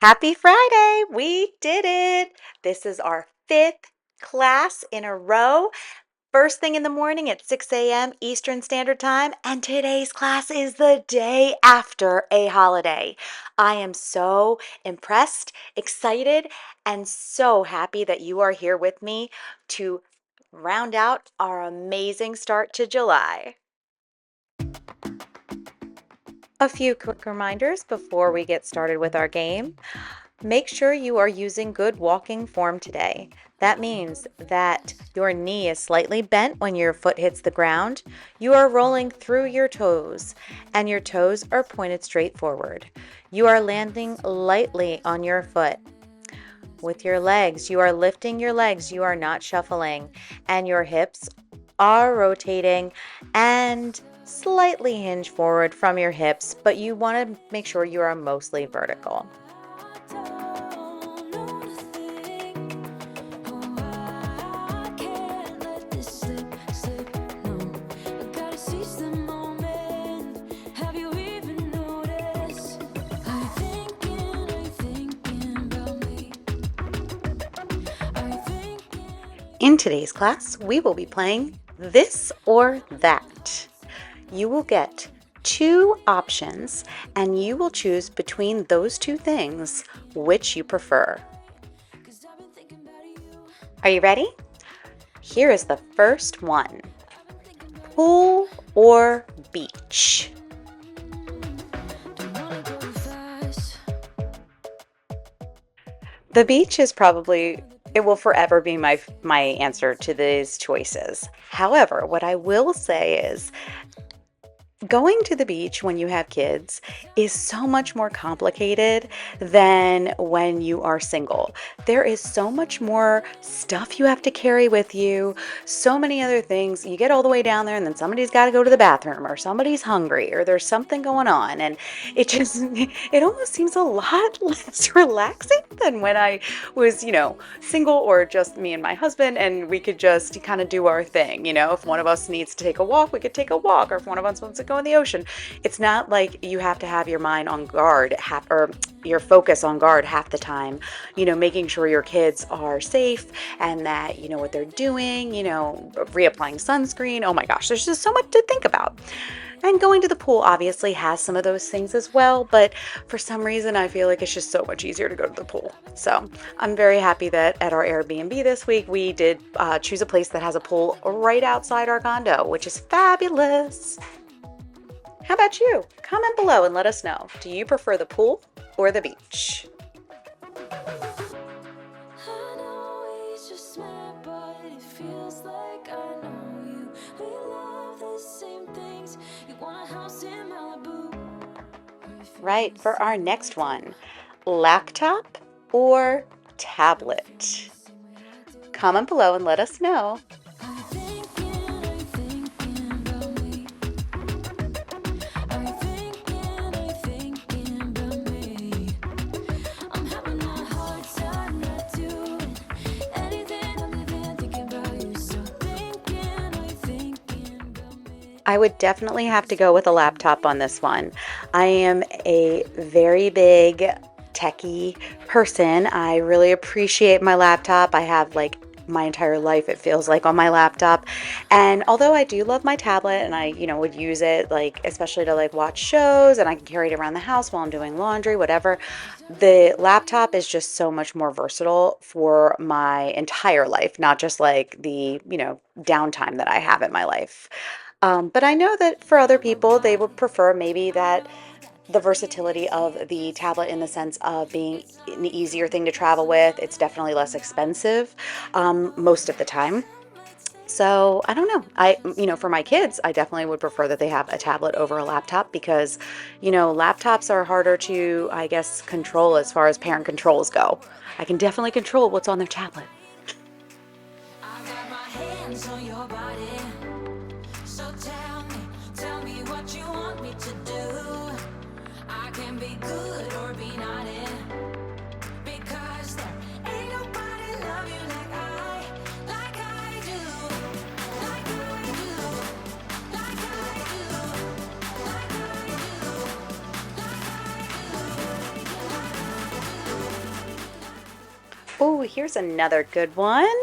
Happy Friday! We did it! This is our fifth class in a row. First thing in the morning at 6 a.m. Eastern Standard Time, and today's class is the day after a holiday. I am so impressed, excited, and so happy that you are here with me to round out our amazing start to July. A few quick reminders before we get started with our game. Make sure you are using good walking form today. That means that your knee is slightly bent when your foot hits the ground. You are rolling through your toes, and your toes are pointed straight forward. You are landing lightly on your foot. With your legs, you are lifting your legs, you are not shuffling, and your hips are rotating and slightly hinge forward from your hips, but you want to make sure you are mostly vertical. In today's class, we will be playing this or that. You will get two options and you will choose between those two things which you prefer. Are you ready? Here is the first one. Pool or beach? The beach is it will forever be my answer to these choices. However, what I will say is going to the beach when you have kids is so much more complicated than when you are single. There is so much more stuff you have to carry with you, so many other things. You get all the way down there and then somebody's got to go to the bathroom or somebody's hungry or there's something going on, and it almost seems a lot less relaxing than when I was, single or just me and my husband and we could just kind of do our thing. If one of us needs to take a walk, we could take a walk, or if one of us wants to go in the ocean. It's not like you have to have your mind on guard or your focus on guard half the time, making sure your kids are safe and that you know what they're doing, reapplying sunscreen. Oh my gosh, there's just so much to think about. And going to the pool obviously has some of those things as well, but for some reason I feel like it's just so much easier to go to the pool. So I'm very happy that at our Airbnb this week we did choose a place that has a pool right outside our condo, which is fabulous. How about you? Comment below and let us know. Do you prefer the pool or the beach? Right, for our next one, laptop or tablet? Comment below and let us know. I would definitely have to go with a laptop on this one. I am a very big techie person. I really appreciate my laptop. I have my entire life, it feels like, on my laptop. And although I do love my tablet and I, would use it especially to watch shows, and I can carry it around the house while I'm doing laundry, whatever, the laptop is just so much more versatile for my entire life, not just the, downtime that I have in my life. But I know that for other people, they would prefer maybe that the versatility of the tablet in the sense of being an easier thing to travel with. It's definitely less expensive most of the time. So I don't know. For my kids, I definitely would prefer that they have a tablet over a laptop because, laptops are harder to, I guess, control as far as parent controls go. I can definitely control what's on their tablet. I got my hands on your body. So tell me what you want me to do. I can be good or be naughty, because there ain't nobody love you like I do, like I do, like I do, like I do, like I do. Oh, here's another good one.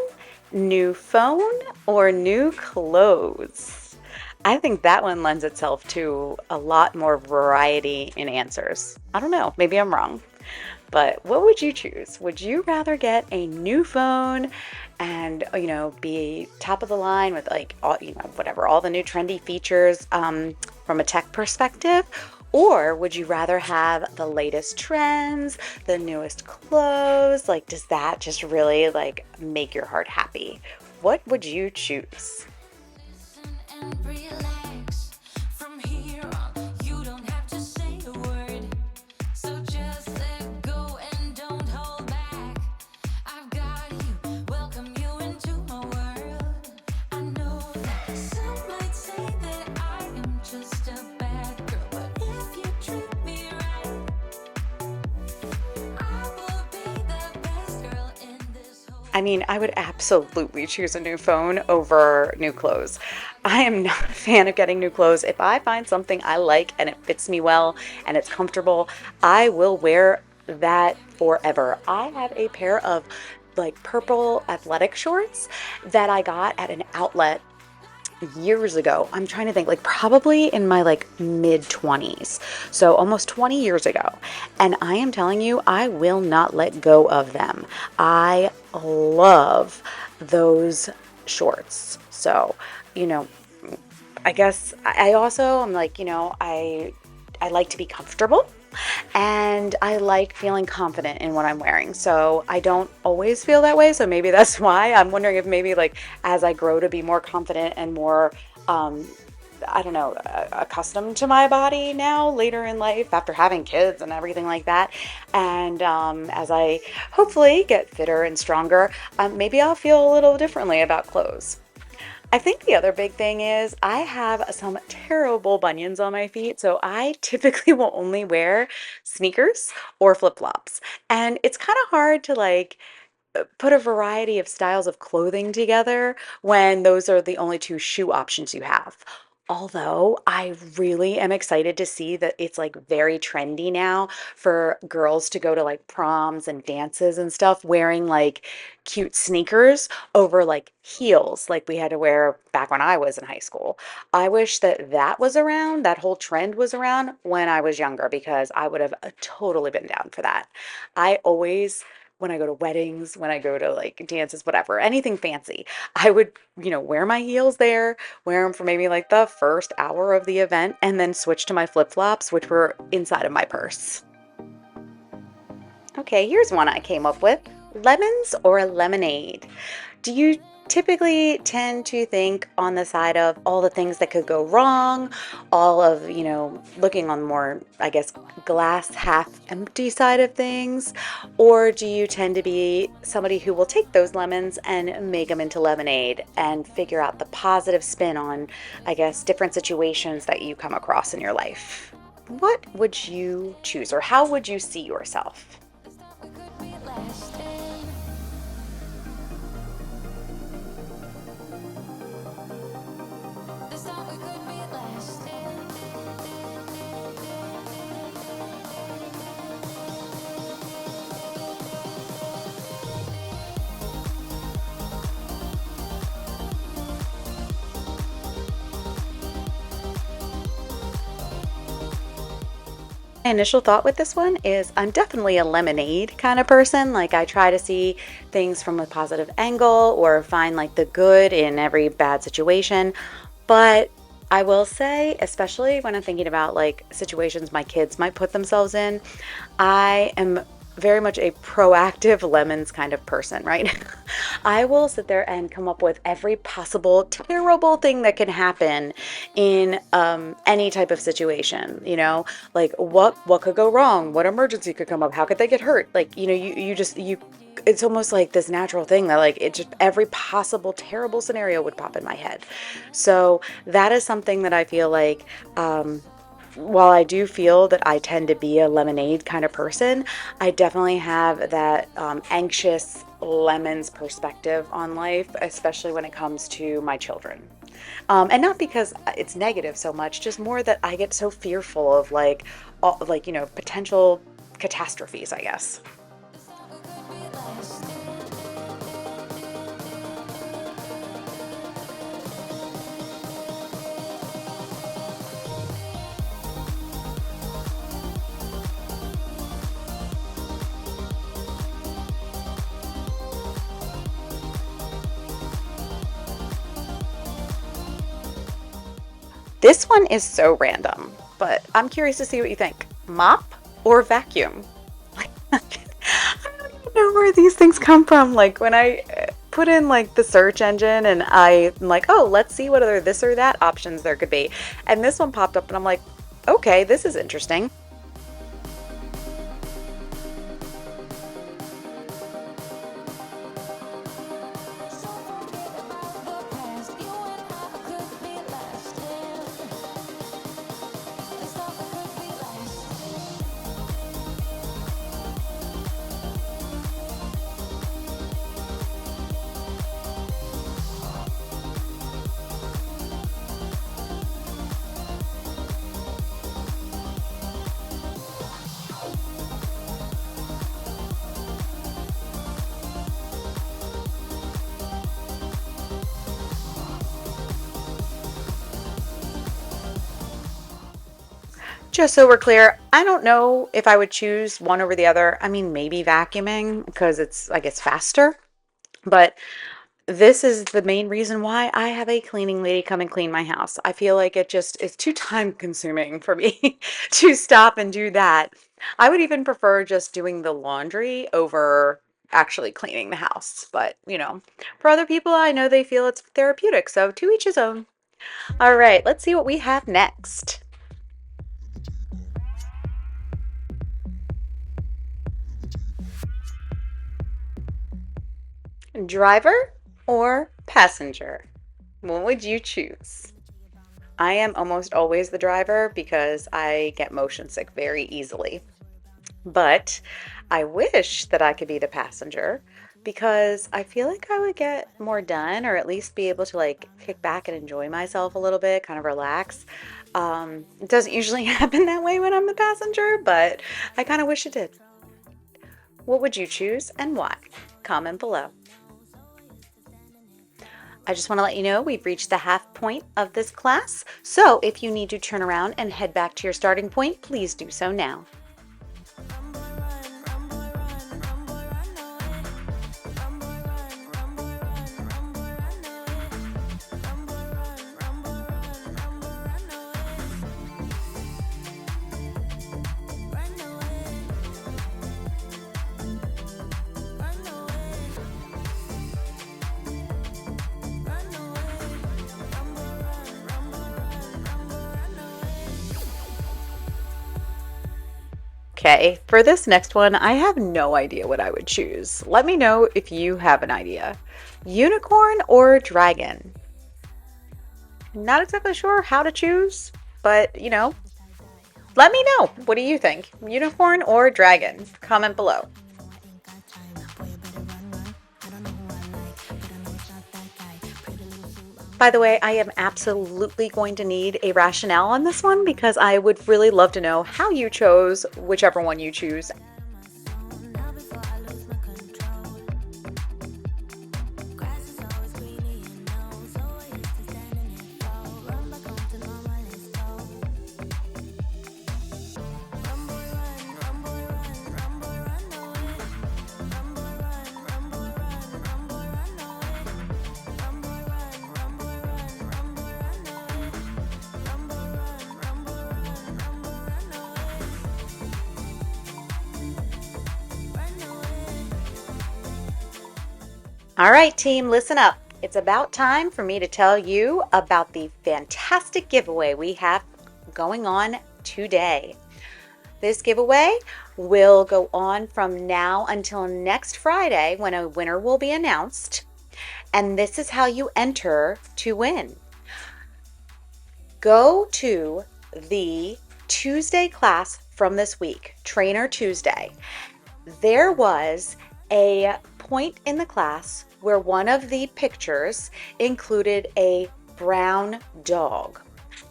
New phone or new clothes? I think that one lends itself to a lot more variety in answers. I don't know, maybe I'm wrong. But what would you choose? Would you rather get a new phone and, be top of the line with like all, whatever, all the new trendy features from a tech perspective? Or would you rather have the latest trends, the newest clothes? Like, does that just really like make your heart happy? What would you choose? And relax. From here on, you don't have to say a word. So just let go and don't hold back. I've got you, welcome you into my world. I know that some might say that I am just a bad girl, but if you treat me right, I will be the best girl in this whole I mean, I would absolutely choose a new phone over new clothes. I am not a fan of getting new clothes. If I find something I like and it fits me well and it's comfortable, I will wear that forever. I have a pair of like purple athletic shorts that I got at an outlet years ago. I'm trying to think, like probably in my like mid 20s. So almost 20 years ago. And I am telling you, I will not let go of them. I love those shorts. So, you know, I guess I also I'm like, I like to be comfortable and I like feeling confident in what I'm wearing. So I don't always feel that way. So maybe that's why I'm wondering if maybe like as I grow to be more confident and more um I don't know, accustomed to my body now later in life after having kids and everything like that. And as I hopefully get fitter and stronger, maybe I'll feel a little differently about clothes. I think the other big thing is I have some terrible bunions on my feet, so I typically will only wear sneakers or flip-flops. And it's kind of hard to like put a variety of styles of clothing together when those are the only two shoe options you have. Although I really am excited to see that it's like very trendy now for girls to go to like proms and dances and stuff wearing like cute sneakers over like heels like we had to wear back when I was in high school. I wish that that was around, that whole trend was around when I was younger because I would have totally been down for that. I always when I go to weddings, when I go to like dances, whatever, anything fancy, I would, wear my heels there, wear them for maybe like the first hour of the event, and then switch to my flip-flops, which were inside of my purse. Okay, here's one I came up with. Lemons or lemonade? Do you typically tend to think on the side of all the things that could go wrong, all of, looking on more, I guess, glass half empty side of things? Or do you tend to be somebody who will take those lemons and make them into lemonade and figure out the positive spin on, I guess, different situations that you come across in your life? What would you choose, or how would you see yourself? we could be lasting. This thought we could be lasting. My initial thought with this one is I'm definitely a lemonade kind of person. Like I try to see things from a positive angle or find like the good in every bad situation. But I will say, especially when I'm thinking about like situations my kids might put themselves in, I am very much a proactive lemons kind of person, right? I will sit there and come up with every possible terrible thing that can happen in any type of situation, like what could go wrong, what emergency could come up, how could they get hurt, like you just you it's almost like this natural thing that like it just every possible terrible scenario would pop in my head. So that is something that I feel like while I do feel that I tend to be a lemonade kind of person, I definitely have that anxious lemons perspective on life, especially when it comes to my children. And not because it's negative so much, just more that I get so fearful of like, all, like potential catastrophes, I guess. This thought we could be lasting. This one is so random, but I'm curious to see what you think. Mop or vacuum? I don't even know where these things come from. Like when I put in like the search engine and I'm like, oh, let's see what other this or that options there could be. And this one popped up and I'm like, okay, this is interesting. So forget about the past. You and I could be lasting. Let's talk, could be lasting. Just so we're clear, I don't know if I would choose one over the other. I mean, maybe vacuuming because it's, I guess, faster. But this is the main reason why I have a cleaning lady come and clean my house. I feel like it just is too time consuming for me to stop and do that. I would even prefer just doing the laundry over actually cleaning the house. But, for other people, I know they feel it's therapeutic. So to each his own. All right, let's see what we have next. Driver or passenger? What would you choose? I am almost always the driver because I get motion sick very easily. But I wish that I could be the passenger because I feel like I would get more done or at least be able to like kick back and enjoy myself a little bit, kind of relax. It doesn't usually happen that way when I'm the passenger, but I kind of wish it did. What would you choose and why? Comment below. I just want to let you know we've reached the half point of this class. So if you need to turn around and head back to your starting point, please do so now. Okay, for this next one, I have no idea what I would choose. Let me know if you have an idea. Unicorn or dragon? Not exactly sure how to choose, but let me know. What do you think? Unicorn or dragon? Comment below. By the way, I am absolutely going to need a rationale on this one because I would really love to know how you chose whichever one you choose. Now before I lose my control, grass is always greener, you know. So I used to stand in it, fall. Run back home to mama, let's go. Run, boy, run, run, boy, run, run, boy, run away. Run, boy, run, run, boy, run, run, boy, run away. Run, boy, run, run, boy, run, run, boy, run away. Run, boy, run, run, boy, run, run, boy, run away. Run away. All right, team, listen up. It's about time for me to tell you about the fantastic giveaway we have going on today. This giveaway will go on from now until next Friday when a winner will be announced. And this is how you enter to win. Go to the Tuesday class from this week, Trainer Tuesday. There was a point in the class where one of the pictures included a brown dog.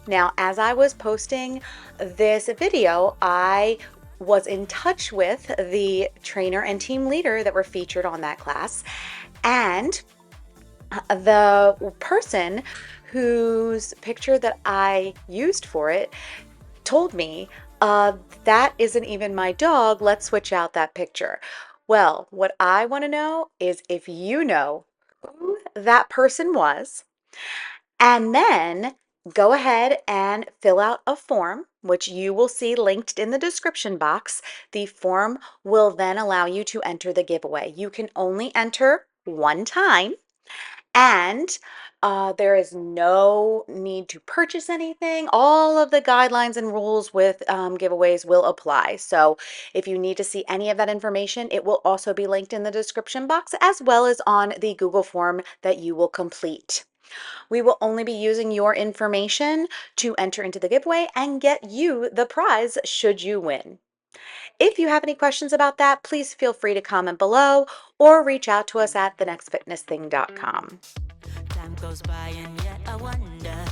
Now, as I was posting this video, I was in touch with the trainer and team leader that were featured on that class, and the person whose picture that I used for it told me, that isn't even my dog. Let's switch out that picture. Well, what I want to know is if you know who that person was, and then go ahead and fill out a form, which you will see linked in the description box. The form will then allow you to enter the giveaway. You can only enter one time, and there is no need to purchase anything. All of the guidelines and rules with giveaways will apply. So if you need to see any of that information, it will also be linked in the description box as well as on the Google form that you will complete. We will only be using your information to enter into the giveaway and get you the prize should you win. If you have any questions about that, please feel free to comment below or reach out to us at thenextfitnessthing.com. Time goes by and yet I wonder,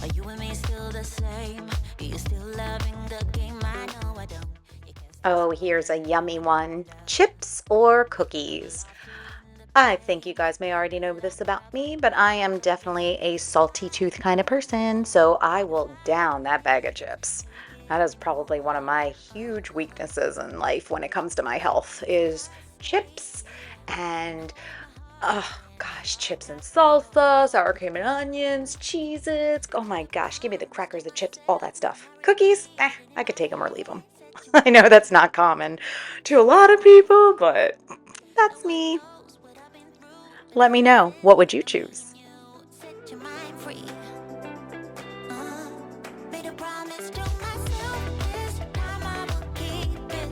are you and me still the same? Are you still loving the game? I know I don't. Oh, here's a yummy one. Chips or cookies? I think you guys may already know this about me, but I am definitely a salty tooth kind of person, so I will down that bag of chips. That is probably one of my huge weaknesses in life when it comes to my health is chips and, oh gosh, chips and salsa, sour cream and onions, Cheez-Its. Oh my gosh, give me the crackers, the chips, all that stuff. Cookies, I could take them or leave them. I know that's not common to a lot of people, but that's me. Let me know, what would you choose? Set your mind free. Made a promise to myself, this time I will keep it.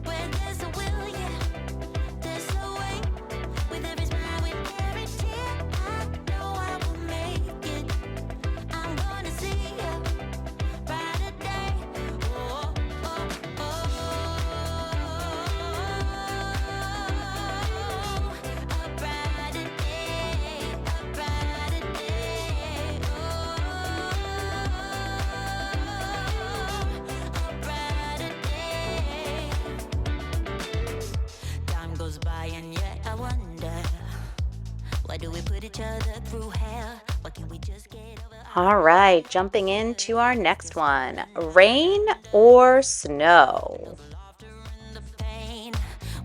Where there's a will, yeah, there's a way. With every smile, with every tear, I know I will make it. I'm gonna see a brighter day. Oh, oh, oh. A brighter day, a brighter day. A brighter day. Time goes by and yet I wonder, why do we put each other through hell? Why can't we just get over our All right, jumping into our next one. Rain or snow? laughter and the pain?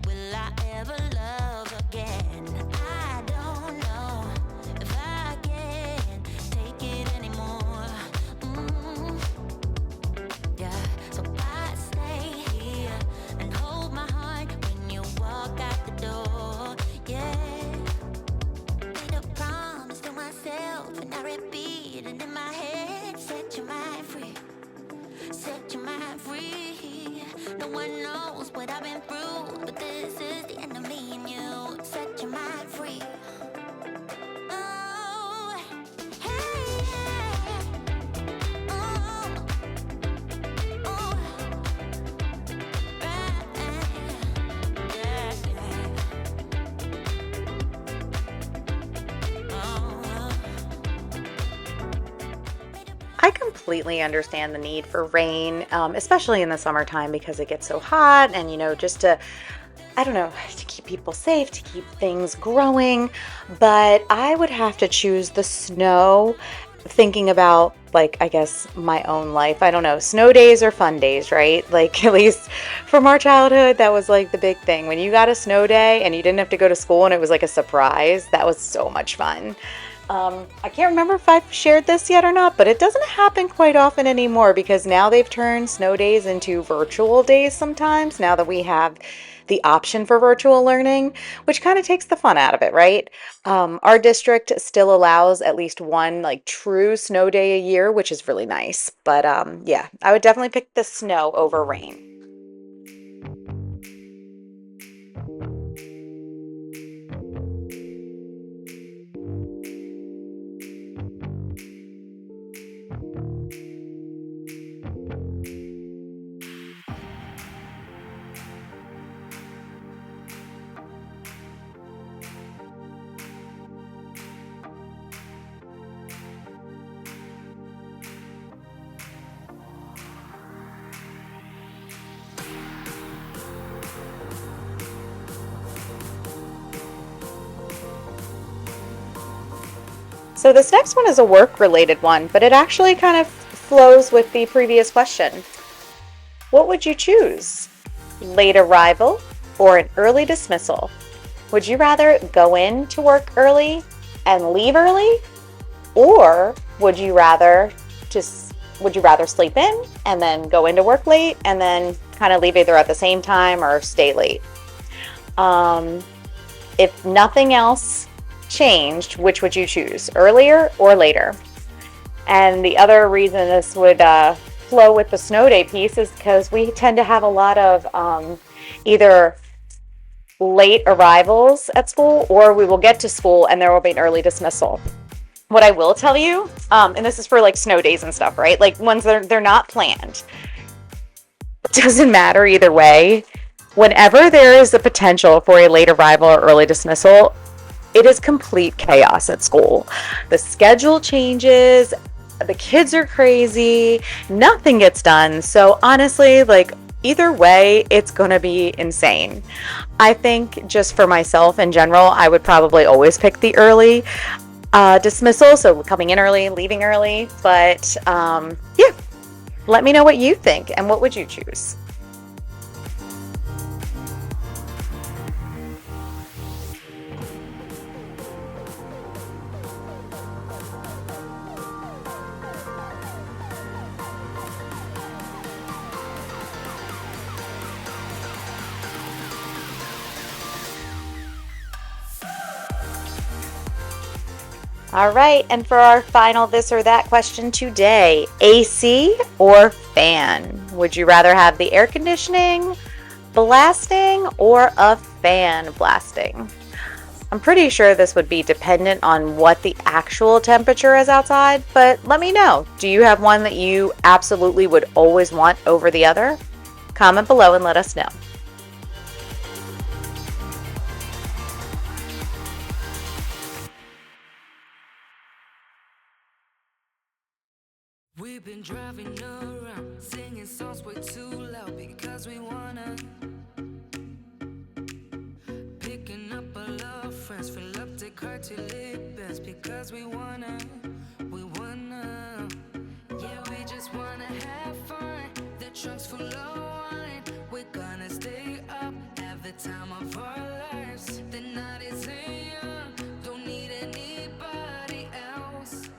Will I ever love again? I don't know if I can take it anymore. Yeah, so I stay here and hold my heart when you walk out the door. Yeah, made a promise to myself and I repeat it in my head. Set your mind free. Set your mind free. No one knows what I've been through, but this is the end of me and you. Set your mind free. Oh, hey, yeah. Oh, oh, right, yeah, oh. I completely understand the need for rain, especially in the summertime because it gets so hot and, just to, I don't know, to keep people safe, to keep things growing. But I would have to choose the snow, thinking about, like, I guess my own life. I don't know, snow days are fun days, right? Like, at least from our childhood, that was like the big thing. When you got a snow day and you didn't have to go to school and it was like a surprise, that was so much fun. I can't remember if I've shared this yet or not, but it doesn't happen quite often anymore because now they've turned snow days into virtual days sometimes, now that we have the option for virtual learning, which kind of takes the fun out of it, right? Our district still allows at least one like true snow day a year, which is really nice. But yeah, I would definitely pick the snow over rain. So this next one is a work-related one, but it actually kind of flows with the previous question. What would you choose? Late arrival or an early dismissal? Would you rather go in to work early and leave early, Or would you rather sleep in and then go into work late and then kind of leave either at the same time or stay late? If nothing else changed, which would you choose, earlier or later? And the other reason this would flow with the snow day piece is because we tend to have a lot of either late arrivals at school, or we will get to school and there will be an early dismissal. What I will tell you, and this is for like snow days and stuff, right? Like ones they're not planned. It doesn't matter either way. Whenever there is the potential for a late arrival or early dismissal, it is complete chaos at school. The schedule changes, the kids are crazy, nothing gets done. So honestly, like either way, it's going to be insane. I think just for myself in general, I would probably always pick the early dismissal, so coming in early, leaving early. But yeah, let me know what you think and what would you choose. All right, and for our final this or that question today, AC or fan? Would you rather have the air conditioning blasting or a fan blasting? I'm pretty sure this would be dependent on what the actual temperature is outside, but let me know. Do you have one that you absolutely would always want over the other? Comment below and let us know. We've been driving around, singing songs way too loud because we wanna. Picking up our love friends, fill up the car till it bends because we wanna. Yeah, we just wanna have fun. The trunk's full of wine. We're gonna stay up, have the time of our lives. The night is young, don't need anybody else.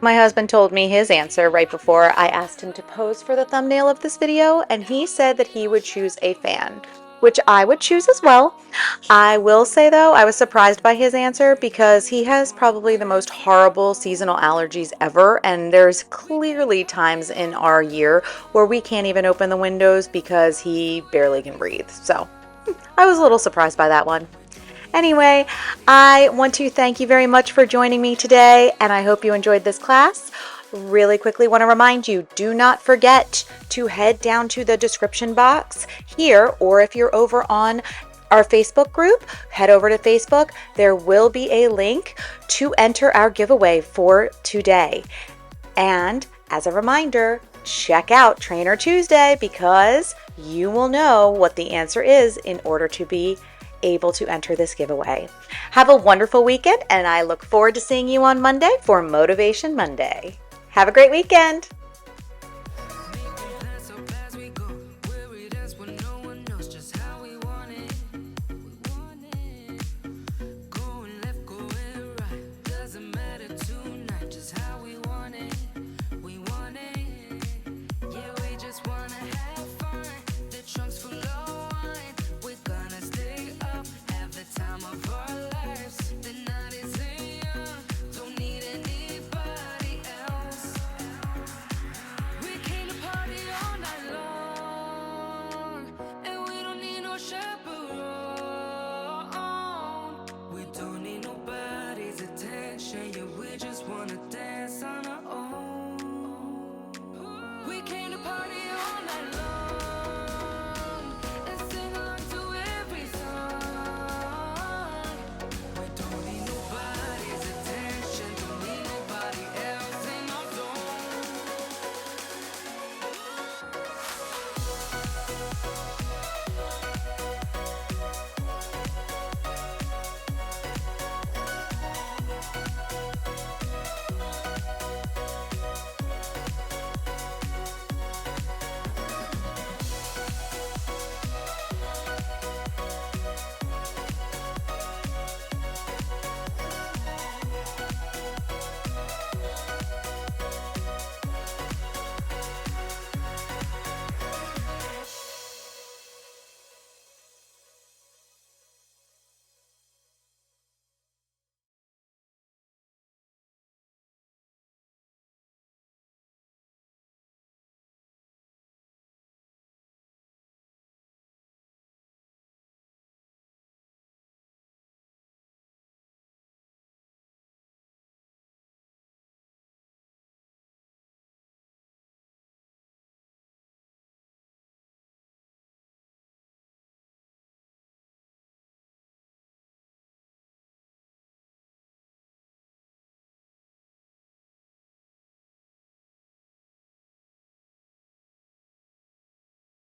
My husband told me his answer right before I asked him to pose for the thumbnail of this video, and he said that he would choose a fan, which I would choose as well. I will say though, I was surprised by his answer because he has probably the most horrible seasonal allergies ever, and there's clearly times in our year where we can't even open the windows because he barely can breathe. So I was a little surprised by that one. Anyway, I want to thank you very much for joining me today, and I hope you enjoyed this class. Really quickly want to remind you, do not forget to head down to the description box here, or if you're over on our Facebook group, head over to Facebook. There will be a link to enter our giveaway for today. And as a reminder, check out Trainer Tuesday because you will know what the answer is in order to be able to enter this giveaway. Have a wonderful weekend, and I look forward to seeing you on Monday for Motivation Monday. Have a great weekend.